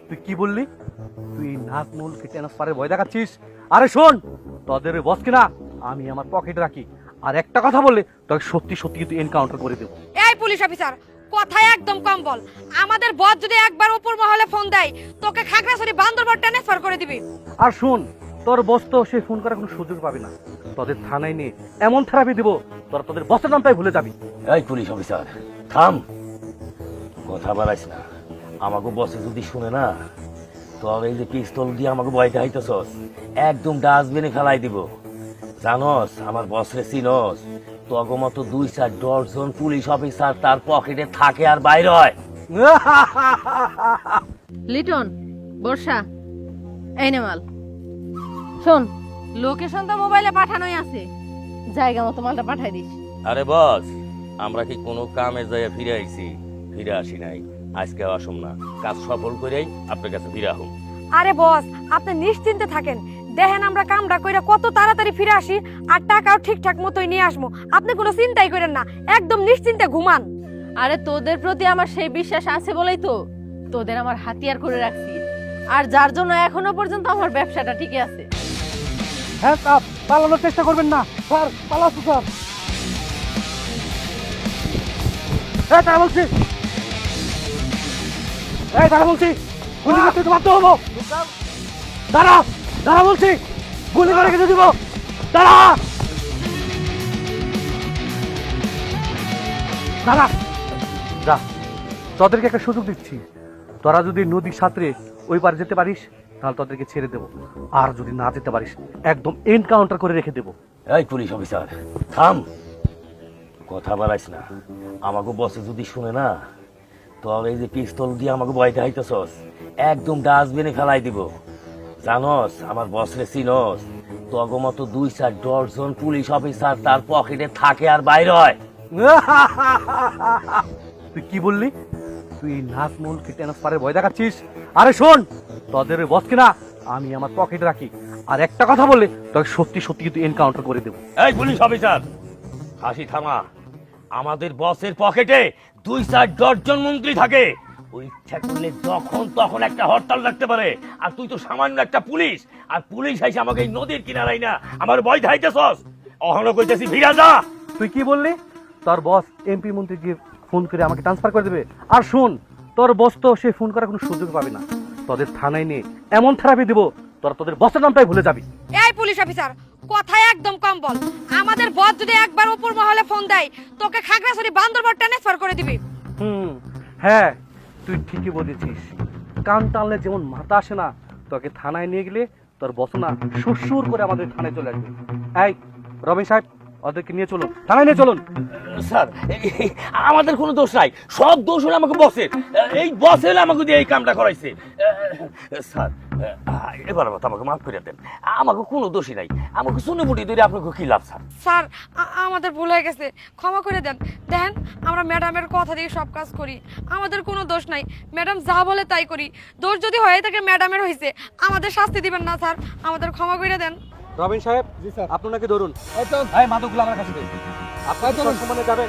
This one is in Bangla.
তুই কি বললি? তুই নাজমুলকে ট্রান্সফারের ভয় দেখাচ্ছিস? আরে শোন, তোদের বস কিনা আমি আমার পকেটে রাখি, আর একটা কথা বললে তোকে সত্যি সত্যি কিন্তু এনকাউন্টার করে দেবো। এই পুলিশ অফিসার, কথায় একদম কম বল। আমাদের বস যদি একবার উপর মহলে ফোন দেয়, তোকে খাগড়াছড়ি বান্দরবান ট্রান্সফার করে দিবি। আর শোন, তোর বস তো সে ফোন করার কোনো সুযোগ পাবে না। তোদের থানায় নিয়ে এমন থেরাপি দিব তোরা তোদের বসের নামটাই ভুলে যাবি। এই পুলিশ অফিসার থাম, কথা বাড়াইস না। আমাকে বসে যদি শুনে না, তো এই যে পিস্তল দিয়ে আমাকে ভয় দেখাইতেছস, একদম ডাস্টবিনে ফেলাই দিব। জানস আমার বসরে চিনস? তোকে মতো 2-4 ডজন পুলিশ অফিসার তার পকেটে থাকে আর বাইরে হয়। লিটন, বর্ষা, এই নে মাল। শোন, লোকেশন তো মোবাইলে পাঠানোই আছে, জায়গা মতো মালটা পাঠাই দিস। আরে বস, আমরা কি কোনো কামে যাইয়া ফিরে আইছি? ফিরে আসি নাই, আজকে আসুম না, কাজ সফল করেই আপনার কাছে ফিরে আহুম। আরে বস, আপনি নিশ্চিন্তে থাকেন। দেখেন আমরা কামটা কইরা কত তাড়াতাড়ি ফিরে আসি, আর টাকাও ঠিকঠাক মতোই নিয়ে আসবো। আপনি কোনো চিন্তাই করেন না, একদম নিশ্চিন্তে ঘুমান। আরে তোদের প্রতি আমার সেই বিশ্বাস আছে বলেই তো তোদের আমার হাতিয়ার করে রাখছি, আর যার জন্য এখনো পর্যন্ত আমার ব্যবসাটা টিকে আছে। হ্যাঁ, পালানোর চেষ্টা করবেন না স্যার, পালাচ্ছি স্যার। এই তারা বলছি, এই তারা বলছি, গুলি করতে তো বাধ্য হবো। দাঁড়া, দাঁড়া বলছি, গুলি করে কেটে দিব। দাঁড়া, দাঁড়া, যা, তোদেরকে একটা সুযোগ দিচ্ছি। তোরা যদি নদীর সাঁতরে ওই পারে যেতে পারিস তাহলে তোদেরকে ছেড়ে দেবো, আর যদি না যেতে পারিস একদম এনকাউন্টার করে রেখে দেবো। এই পুলিশ অফিসার থাম, কথা বাড়াইস না। আমাকে বসে যদি শুনে না, তো এই যে পিস্তল দিয়ে আমাকে ভয় দেখাইতেছস, একদম ডাস্টবিনে ফেলাই দিব। জানস আমার বসরে চিনস? তোকে মতো 2-4 ডজন পুলিশ অফিসার তার পকেটে থাকে আর বাইরে হয়। তুই কি বললি? তুই নাজমুলকে ট্রান্সফারের ভয় দেখাচ্ছিস? আরে শোন, তোদের বস কিনা আমি আমার পকেটে রাখি, আর একটা কথা বললে তোকে সত্যি সত্যি কিন্তু এনকাউন্টার করে দেবো। এই পুলিশ অফিসার হাসি থামা। আমাদের বসের পকেটে 2-4 ডজন মন্ত্রী থাকে, ওই ইচ্ছা করলে যখন তখন একটা হরতাল রাখতে পারে। আর তুই তো সামান্য একটা পুলিশ, আর পুলিশ এসে আমাকে এই নদীর কিনারাই না আমার ভয় দেখাইতেছস। অহনো কইতেছি ভিড়া যা। তুই কি বললি? তোর বস এমপি মন্ত্রী গিয়ে ফোন করে আমাকে ট্রান্সফার করে দেবে? আর শোন, তোর বস তো সে ফোন করার কোনো সুযোগ পাবে না। তোদের থানায় নিয়ে এমন থেরাপি দিব তোরা তোদের বসের নামটাই ভুলে যাবি। এই পুলিশ অফিসার, কথায় একদম কম বল। আমাদের বস যদি একবার উপর মহলে ফোন দেয়, তোকে খাগড়াছড়ি বান্দরবান ট্রান্সফার করে দিবি। হ্যাঁ, তুই ঠিকই বলেছিস। কান টানলে যেমন মাথা আসে না, তোকে থানায় নিয়ে গেলে তোর বস না সুর করে আমাদের থানায় চলে আসবে। এই রবীন সাহেব, ওদেরকে নিয়ে চলুন, থানায় নিয়ে চলুন। স্যার আমাদের কোনো দোষ নাই, সব দোষ হলো আমাকে বসের। এই বসের আমাকে দিয়ে এই কামটা করাইছে। স্যার এবার আমাকে মাফ করে দেন, আমাকে কোনো দোষই নাই। আমাকে শুনে মুটি ধরে আপনাকে কি লাভ? স্যার স্যার, আমাদের ভুল হয়ে গেছে, ক্ষমা করে দেন। দেখেন, আমরা ম্যাডামের কথা দিয়ে সব কাজ করি, আমাদের কোনো দোষ নাই। ম্যাডাম যা বলে তাই করি। দোষ যদি হয়ে থাকে ম্যাডামের হয়েছে, আমাদের শাস্তি দিবেন না স্যার, আমাদের ক্ষমা করে দেন। রবিন সাহেব, আপনাকে ধরুন। এই মাদকগুলো আমার কাছে দেন। আপনার সম্মানে যাবেন।